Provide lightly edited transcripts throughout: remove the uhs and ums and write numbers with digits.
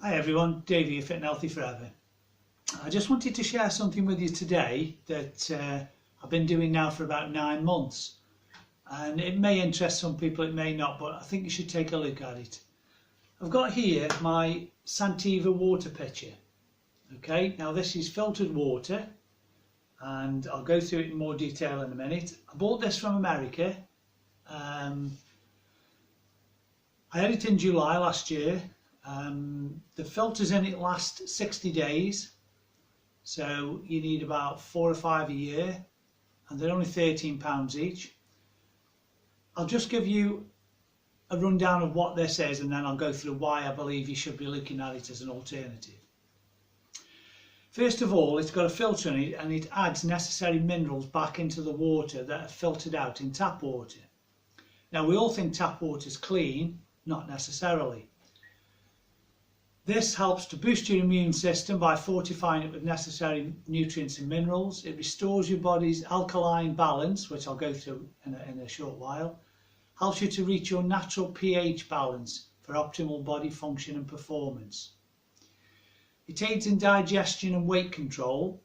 Hi everyone, Dave here, Fit and Healthy Forever. I just wanted to share something with you today that I've been doing now for about 9 months. And it may interest some people, it may not, but I think you should take a look at it. I've got here my Santiva water pitcher. Okay, now this is filtered water and I'll go through it in more detail in a minute. I bought this from America. I had it in July last year. The filters in it last 60 days, so you need about 4 or 5 a year, and they're only £13 each. I'll just give you a rundown of what this is, and then I'll go through why I believe you should be looking at it as an alternative. First of all, it's got a filter in it and it adds necessary minerals back into the water that are filtered out in tap water. Now, we all think tap water is clean, not necessarily. This helps to boost your immune system by fortifying it with necessary nutrients and minerals. It restores your body's alkaline balance, which I'll go through in a short while. Helps you to reach your natural pH balance for optimal body function and performance. It aids in digestion and weight control.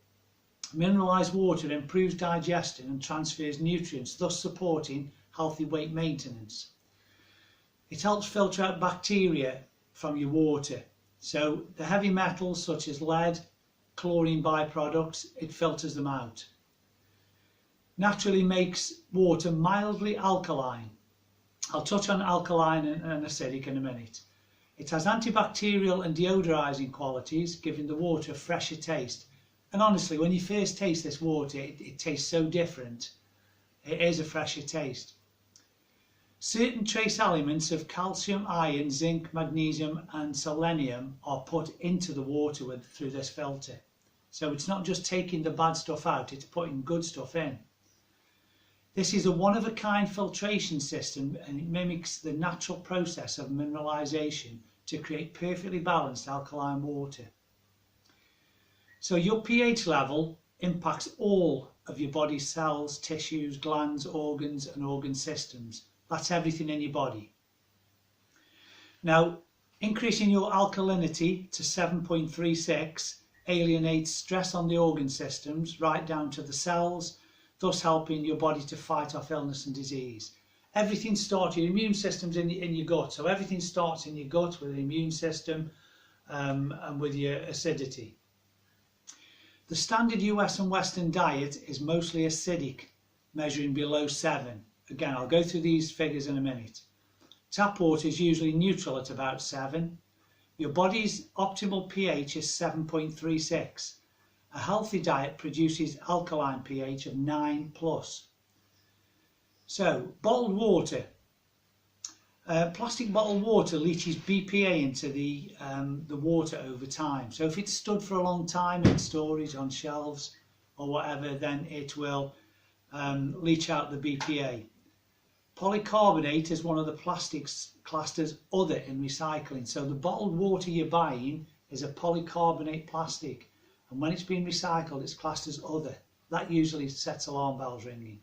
Mineralised water improves digestion and transfers nutrients, thus supporting healthy weight maintenance. It helps filter out bacteria from your water. So the heavy metals such as lead, chlorine byproducts, it filters them out. Naturally makes water mildly alkaline. I'll touch on alkaline and acidic in a minute. It has antibacterial and deodorizing qualities, giving the water a fresher taste. And honestly, when you first taste this water, it tastes so different. It is a fresher taste. Certain trace elements of calcium, iron, zinc, magnesium and selenium are put into the water through this filter. So it's not just taking the bad stuff out, it's putting good stuff in. This is a one-of-a-kind filtration system and it mimics the natural process of mineralization to create perfectly balanced alkaline water. So your pH level impacts all of your body's cells, tissues, glands, organs and organ systems. That's everything in your body. Now, increasing your alkalinity to 7.36 alienates stress on the organ systems right down to the cells, thus helping your body to fight off illness and disease. Everything starts, your immune system's in your gut, so everything starts in your gut with the immune system and with your acidity. The standard US and Western diet is mostly acidic, measuring below 7. Again, I'll go through these figures in a minute. Tap water is usually neutral at about 7. Your body's optimal pH is 7.36. A healthy diet produces alkaline pH of 9+. So, bottled water. Plastic bottled water leaches BPA into the water over time. So if it's stood for a long time in storage on shelves or whatever, then it will leach out the BPA. Polycarbonate is one of the plastics classed as other in recycling. So the bottled water you're buying is a polycarbonate plastic, and when it's been recycled it's classed as other. That usually sets alarm bells ringing.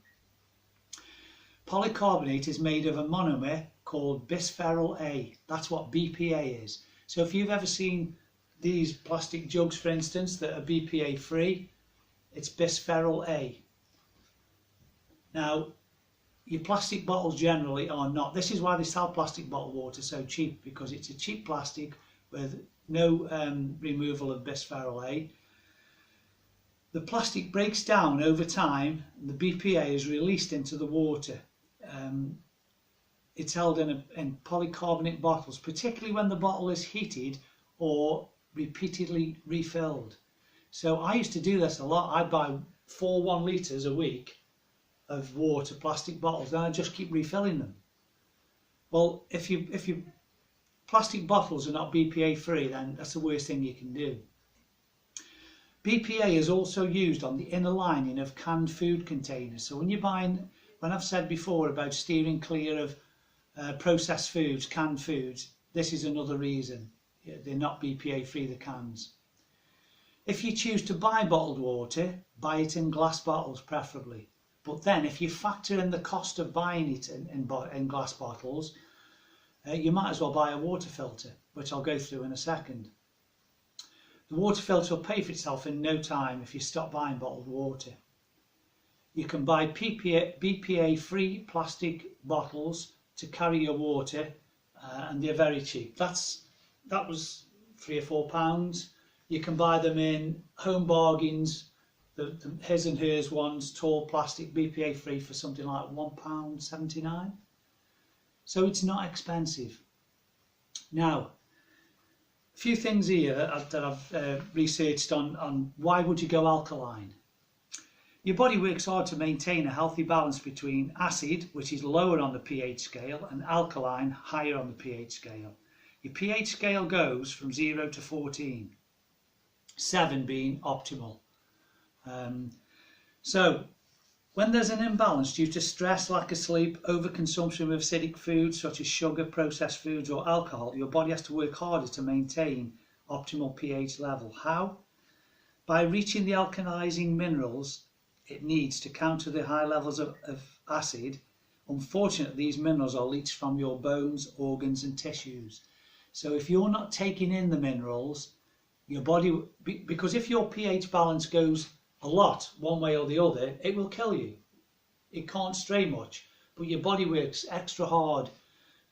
Polycarbonate is made of a monomer called bisphenol A. That's what BPA is. So if you've ever seen these plastic jugs, for instance, that are BPA free, it's bisphenol A. Now, your plastic bottles generally are not. This is why they sell plastic bottled water so cheap, because it's a cheap plastic with no removal of bisphenol A. The plastic breaks down over time and the BPA is released into the water. It's held in polycarbonate bottles, particularly when the bottle is heated or repeatedly refilled. So I used to do this a lot. I'd buy 4 1 litres a week of water, plastic bottles, and I just keep refilling them. Well, if your plastic bottles are not BPA free, then that's the worst thing you can do. BPA is also used on the inner lining of canned food containers. So when you're buying, when I've said before about steering clear of processed foods, canned foods, this is another reason. They're not BPA free, the cans. If you choose to buy bottled water, buy it in glass bottles preferably. But then if you factor in the cost of buying it in glass bottles, you might as well buy a water filter, which I'll go through in a second. The water filter will pay for itself in no time if you stop buying bottled water. You can buy BPA-free plastic bottles to carry your water, and they're very cheap. That was £3 or £4. You can buy them in Home Bargains, the his and hers ones, tall plastic, BPA free, for something like £1.79. So it's not expensive. Now, a few things here that I've researched on why would you go alkaline. Your body works hard to maintain a healthy balance between acid, which is lower on the pH scale, and alkaline, higher on the pH scale. Your pH scale goes from 0 to 14, 7 being optimal. So when there's an imbalance due to stress, lack of sleep, overconsumption of acidic foods such as sugar, processed foods or alcohol, your body has to work harder to maintain optimal pH level. How? By reaching the alkalizing minerals it needs to counter the high levels of acid. Unfortunately, these minerals are leached from your bones, organs and tissues. So if you're not taking in the minerals, your body, because if your pH balance goes a lot one way or the other, it will kill you. It can't stray much, but your body works extra hard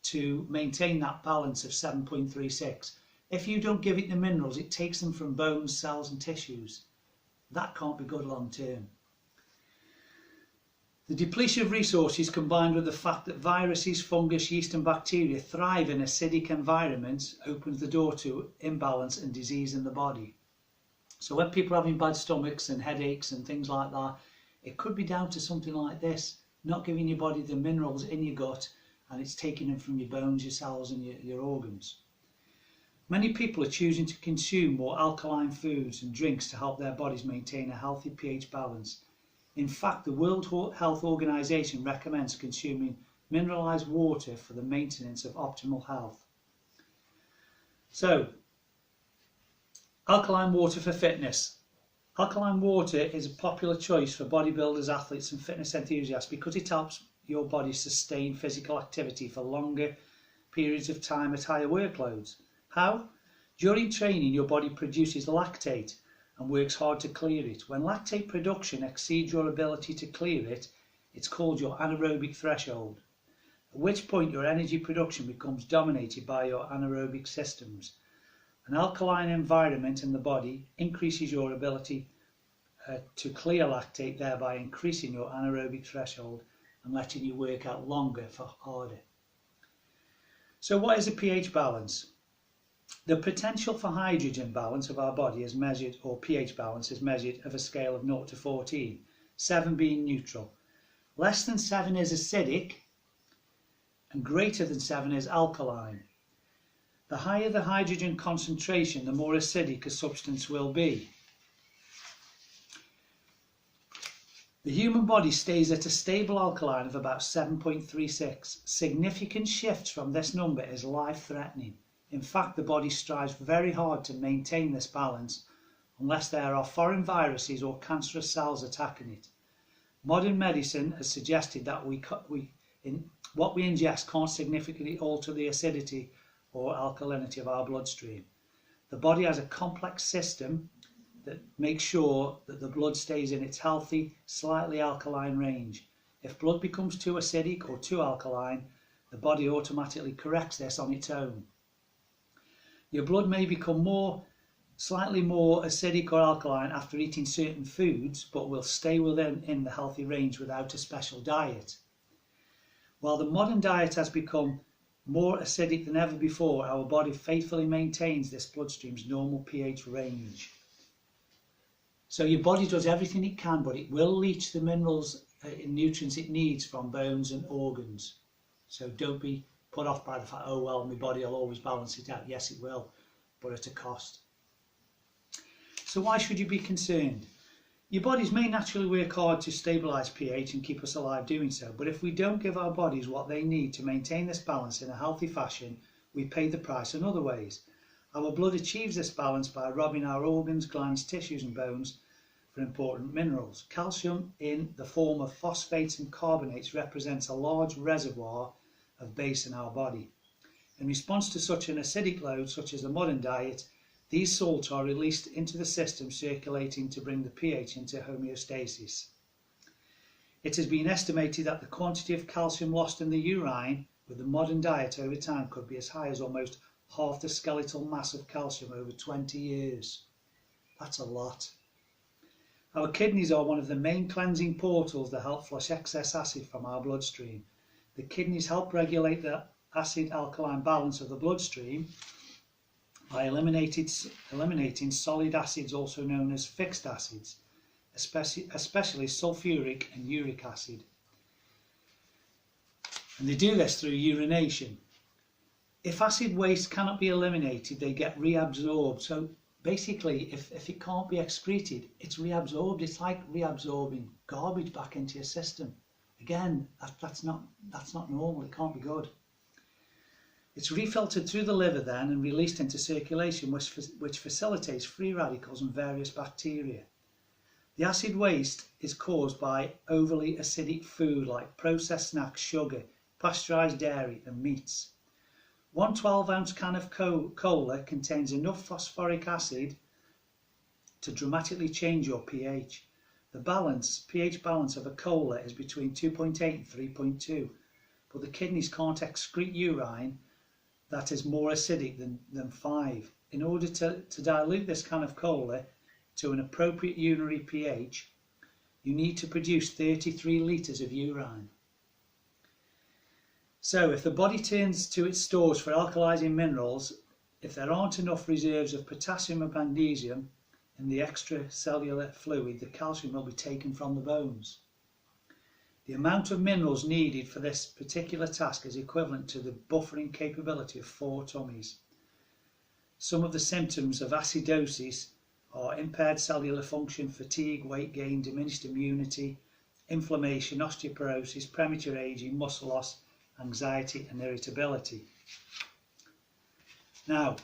to maintain that balance of 7.36. If you don't give it the minerals, it takes them from bones, cells and tissues. That can't be good long term. The depletion of resources, combined with the fact that viruses, fungus, yeast and bacteria thrive in acidic environments, opens the door to imbalance and disease in the body. So when people are having bad stomachs and headaches and things like that, it could be down to something like this, not giving your body the minerals in your gut, and it's taking them from your bones, your cells and your organs. Many people are choosing to consume more alkaline foods and drinks to help their bodies maintain a healthy pH balance. In fact, the World Health Organization recommends consuming mineralized water for the maintenance of optimal health. So, alkaline water for fitness. Alkaline water is a popular choice for bodybuilders, athletes and fitness enthusiasts because it helps your body sustain physical activity for longer periods of time at higher workloads. How? During training, your body produces lactate and works hard to clear it. When lactate production exceeds your ability to clear it, it's called your anaerobic threshold, at which point your energy production becomes dominated by your anaerobic systems. An alkaline environment in the body increases your ability to clear lactate, thereby increasing your anaerobic threshold and letting you work out longer for harder. So what is a pH balance? The potential for hydrogen balance of our body is measured, or pH balance is measured of a scale of 0 to 14, 7 being neutral. Less than 7 is acidic and greater than 7 is alkaline. The higher the hydrogen concentration, the more acidic a substance will be. The human body stays at a stable alkaline of about 7.36. Significant shifts from this number is life-threatening. In fact, the body strives very hard to maintain this balance unless there are foreign viruses or cancerous cells attacking it. Modern medicine has suggested that what we ingest can't significantly alter the acidity or alkalinity of our bloodstream. The body has a complex system that makes sure that the blood stays in its healthy, slightly alkaline range. If blood becomes too acidic or too alkaline, the body automatically corrects this on its own. Your blood may become slightly more acidic or alkaline after eating certain foods, but will stay within the healthy range without a special diet. While the modern diet has become more acidic than ever before, our body faithfully maintains this bloodstream's normal pH range. So your body does everything it can, but it will leach the minerals and nutrients it needs from bones and organs. So don't be put off by the fact, oh well, my body will always balance it out. Yes, it will, but at a cost. So why should you be concerned? Your bodies may naturally work hard to stabilise pH and keep us alive doing so, but if we don't give our bodies what they need to maintain this balance in a healthy fashion, we pay the price in other ways. Our blood achieves this balance by robbing our organs, glands, tissues and bones for important minerals. Calcium in the form of phosphates and carbonates represents a large reservoir of base in our body. In response to such an acidic load, such as the modern diet, These salts are released into the system, circulating to bring the pH into homeostasis. It has been estimated that the quantity of calcium lost in the urine with the modern diet over time could be as high as almost half the skeletal mass of calcium over 20 years. That's a lot. Our kidneys are one of the main cleansing portals that help flush excess acid from our bloodstream. The kidneys help regulate the acid-alkaline balance of the bloodstream by eliminating solid acids, also known as fixed acids, especially sulfuric and uric acid. And they do this through urination. If acid waste cannot be eliminated, they get reabsorbed. So basically, if it can't be excreted, it's reabsorbed. It's like reabsorbing garbage back into your system. Again, that's not normal. It can't be good. It's refiltered through the liver then and released into circulation, which facilitates free radicals and various bacteria. The acid waste is caused by overly acidic food like processed snacks, sugar, pasteurised dairy and meats. One 12-ounce can of cola contains enough phosphoric acid to dramatically change your pH. The pH balance of a cola is between 2.8 and 3.2, but the kidneys can't excrete urine that is more acidic than 5. In order to dilute this can of cola to an appropriate urinary pH, you need to produce 33 litres of urine. So if the body turns to its stores for alkalising minerals, if there aren't enough reserves of potassium and magnesium in the extracellular fluid, the calcium will be taken from the bones. The amount of minerals needed for this particular task is equivalent to the buffering capability of 4 tummies. Some of the symptoms of acidosis are impaired cellular function, fatigue, weight gain, diminished immunity, inflammation, osteoporosis, premature aging, muscle loss, anxiety and irritability. Now,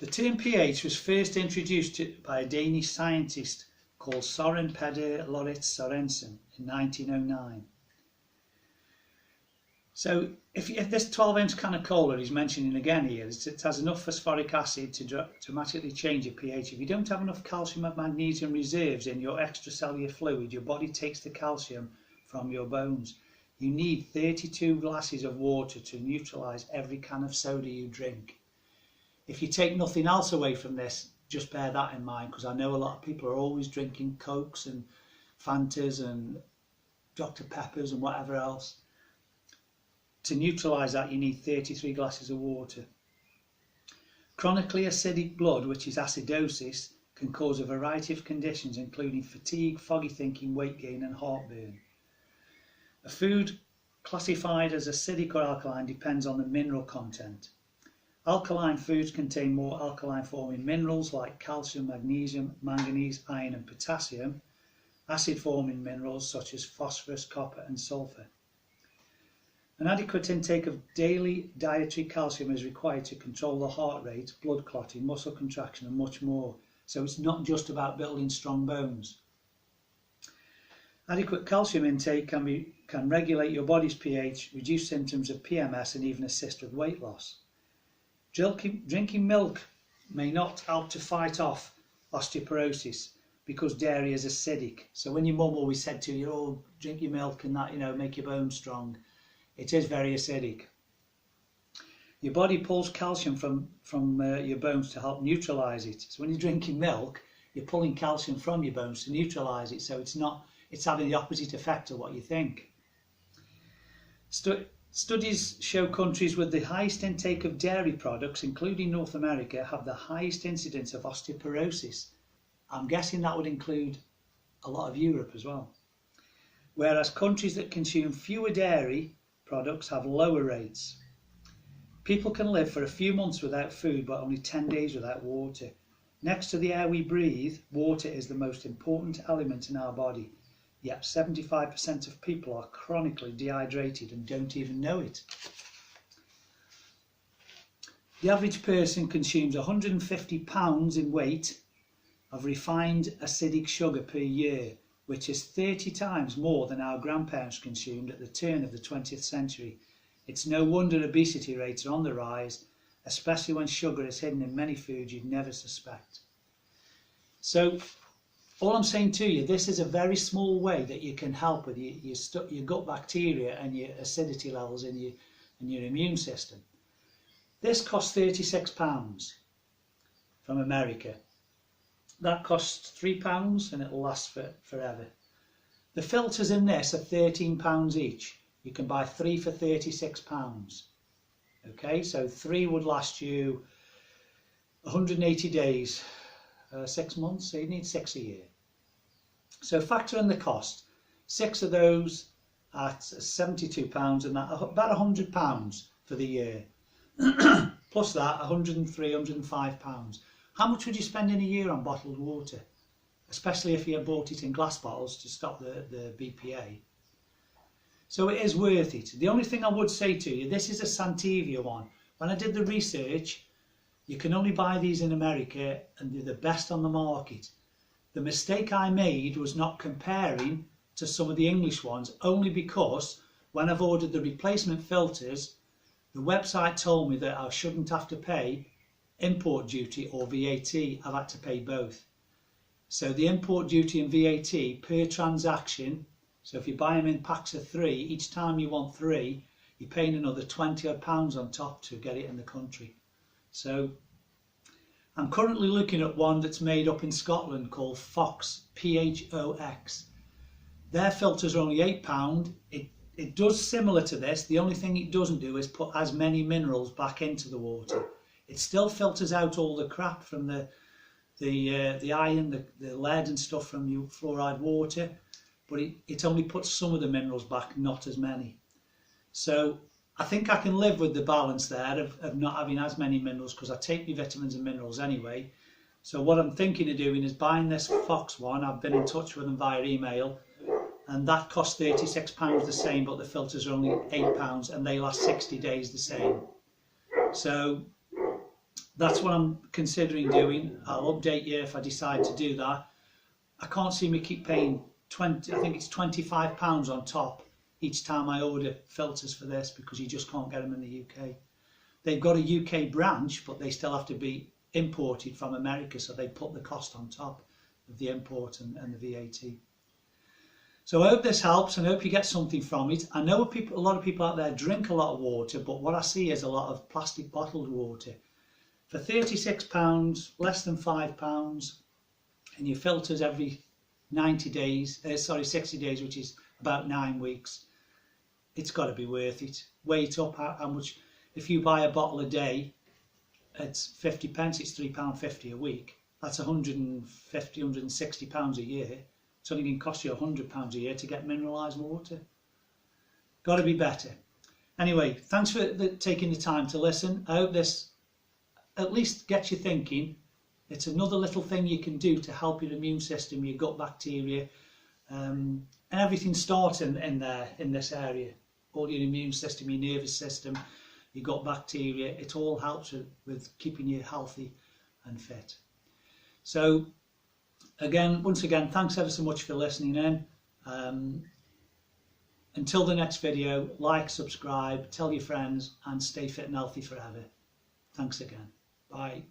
the term pH was first introduced by a Danish scientist called Søren Peder Lauritz Sørensen in 1909. So if this 12-ounce can of cola is mentioning again here, it has enough phosphoric acid to dramatically change your pH. If you don't have enough calcium and magnesium reserves in your extracellular fluid, your body takes the calcium from your bones. You need 32 glasses of water to neutralise every can of soda you drink. If you take nothing else away from this, just bear that in mind, because I know a lot of people are always drinking Cokes and Fantas and Dr. Peppers and whatever else. To neutralise that, you need 33 glasses of water. Chronically acidic blood, which is acidosis, can cause a variety of conditions, including fatigue, foggy thinking, weight gain and heartburn. A food classified as acidic or alkaline depends on the mineral content. Alkaline foods contain more alkaline forming minerals like calcium, magnesium, manganese, iron and potassium, acid forming minerals such as phosphorus, copper and sulphur. An adequate intake of daily dietary calcium is required to control the heart rate, blood clotting, muscle contraction and much more. So it's not just about building strong bones. Adequate calcium intake can regulate your body's pH, reduce symptoms of PMS and even assist with weight loss. Drinking milk may not help to fight off osteoporosis because dairy is acidic. So when your mum always said to you, oh, drink your milk and that, make your bones strong, it is very acidic. Your body pulls calcium from your bones to help neutralise it. So when you're drinking milk, you're pulling calcium from your bones to neutralise it. So it's having the opposite effect of what you think. Studies show countries with the highest intake of dairy products, including North America, have the highest incidence of osteoporosis. I'm guessing that would include a lot of Europe as well. Whereas countries that consume fewer dairy products have lower rates. People can live for a few months without food, but only 10 days without water. Next to the air we breathe, water is the most important element in our body. Yet 75% of people are chronically dehydrated and don't even know it. The average person consumes 150 pounds in weight of refined acidic sugar per year, which is 30 times more than our grandparents consumed at the turn of the 20th century. It's no wonder obesity rates are on the rise, especially when sugar is hidden in many foods you'd never suspect. So all I'm saying to you, this is a very small way that you can help with your gut bacteria and your acidity levels in your immune system. This costs £36 from America. That costs £3 and it'll last forever. The filters in this are £13 each. You can buy 3 for £36. Okay, so 3 would last you 180 days, 6 months, so you need 6 a year. So factor in the cost. 6 of those at £72 and that about £100 for the year. Plus that, £103, £105. How much would you spend in a year on bottled water? Especially if you bought it in glass bottles to stop the BPA. So it is worth it. The only thing I would say to you, this is a Santivia one. When I did the research, you can only buy these in America and they're the best on the market. The mistake I made was not comparing to some of the English ones, only because when I've ordered the replacement filters, the website told me that I shouldn't have to pay import duty or VAT. I've had to pay both. So the import duty and VAT per transaction, so if you buy them in packs of 3, each time you want 3, you're paying another £20 odd on top to get it in the country. So I'm currently looking at one that's made up in Scotland called Fox, P-H-O-X. Their filters are only £8. It does similar to this. The only thing it doesn't do is put as many minerals back into the water. It still filters out all the crap from the iron, the lead and stuff from your fluoride water, but it only puts some of the minerals back, not as many. So I think I can live with the balance there of not having as many minerals, because I take my vitamins and minerals anyway. So what I'm thinking of doing is buying this Fox one. I've been in touch with them via email, and that costs £36 the same, but the filters are only £8 and they last 60 days the same. So that's what I'm considering doing. I'll update you if I decide to do that. I can't see me keep paying I think it's £25 on top each time I order filters for this, because you just can't get them in the UK. They've got a UK branch, but they still have to be imported from America, so they put the cost on top of the import and the VAT. So I hope this helps and I hope you get something from it. I know a lot of people out there drink a lot of water, but what I see is a lot of plastic bottled water. For £36, less than £5, and your filters every 60 days, which is about 9 weeks, it's got to be worth it. Weigh it up how much. If you buy a bottle a day, it's 50p, it's £3.50 a week. That's £150, £160 a year. It's only going to cost you £100 a year to get mineralised water. Got to be better. Anyway, thanks for taking the time to listen. I hope this at least gets you thinking. It's another little thing you can do to help your immune system, your gut bacteria, and everything starts in this area. All your immune system, your nervous system, your gut bacteria, it all helps with keeping you healthy and fit. So once again, thanks ever so much for listening in. Until the next video, like, subscribe, tell your friends, and stay fit and healthy forever. Thanks again. Bye.